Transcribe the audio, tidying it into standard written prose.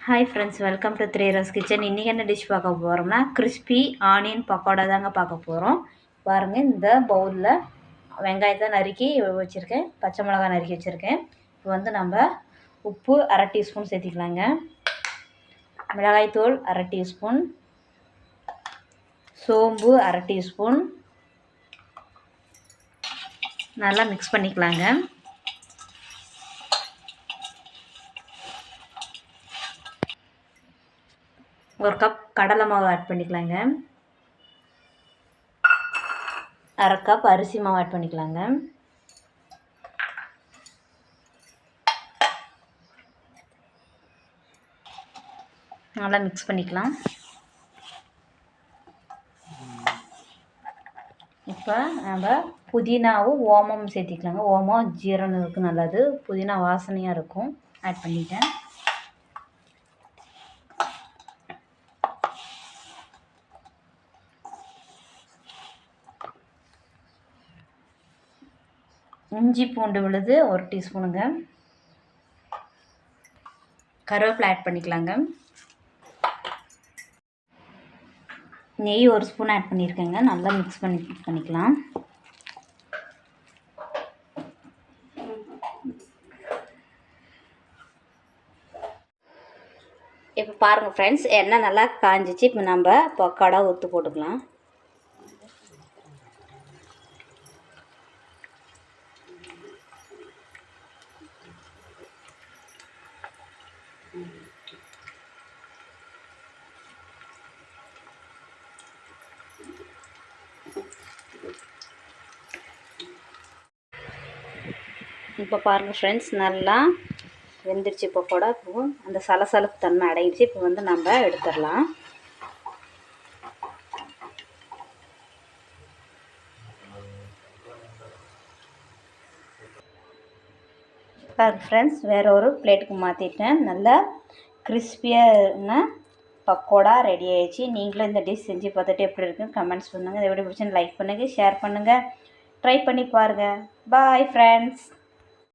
Hi friends, welcome to three rose kitchen. இன்றைக்கி என்ன dish பார்க்க போகிறோம்னா கிறிஸ்பி ஆனியன் பக்கோடா தாங்க பார்க்க போகிறோம். பாருங்கள், இந்த பவுலில் வெங்காயத்தை நறுக்கி வச்சுருக்கேன், பச்சை மிளகாய் நறுக்கி வச்சுருக்கேன். இப்போ வந்து நம்ம உப்பு அரை டீஸ்பூன் சேர்த்திக்கலாங்க, மிளகாய்த்தூள் அரை டீஸ்பூன், சோம்பு அரை டீஸ்பூன், நல்லா மிக்ஸ் பண்ணிக்கலாங்க. ஒரு கப் கடலை மாவு ஆட் பண்ணிக்கலாங்க, அரை கப் அரிசி மாவு ஆட் பண்ணிக்கலாங்க, நல்லா மிக்ஸ் பண்ணிக்கலாம். இப்போ நம்ம புதினாவும் ஓமமும் சேர்த்திக்கலாங்க. ஓமம் ஜீரணத்துக்கு நல்லது, புதினா வாசனையாக இருக்கும். ஆட் பண்ணிட்டேன். இஞ்சி பூண்டு விழுது ஒரு டீஸ்பூனுங்க, கருவேப்பிலை ஆட் பண்ணிக்கலாங்க, நெய் ஒரு ஸ்பூன் ஆட் பண்ணியிருக்கேங்க. நல்லா மிக்ஸ் பண்ணிக்கலாம். இப்போ பாருங்கள் ஃப்ரெண்ட்ஸ், எண்ணெய் நல்லா காஞ்சிச்சு. இப்போ நம்ம பக்கோடா ஊற்று போட்டுக்கலாம். இப்போ பாருங்கள் ஃப்ரெண்ட்ஸ், நல்லா வெந்துருச்சு பக்கோடா. இப்போ அந்த சலசலப்பு தன்மை அடைஞ்சிச்சு. இப்போ வந்து நம்ம எடுத்துடலாம். பாருங்கள் ஃப்ரெண்ட்ஸ், வேறு ஒரு பிளேட்டுக்கு மாற்றிட்டேன். நல்லா கிறிஸ்பியான பக்கோடா ரெடி ஆகிடுச்சு. நீங்களும் இந்த டிஷ் செஞ்சு பார்த்துட்டு எப்படி இருக்குன்னு கமெண்ட்ஸ் பண்ணுங்கள். இதை எப்படி பிடிச்சுன்னு லைக் பண்ணுங்கள், ஷேர் பண்ணுங்கள், ட்ரை பண்ணி பாருங்கள். Bye friends.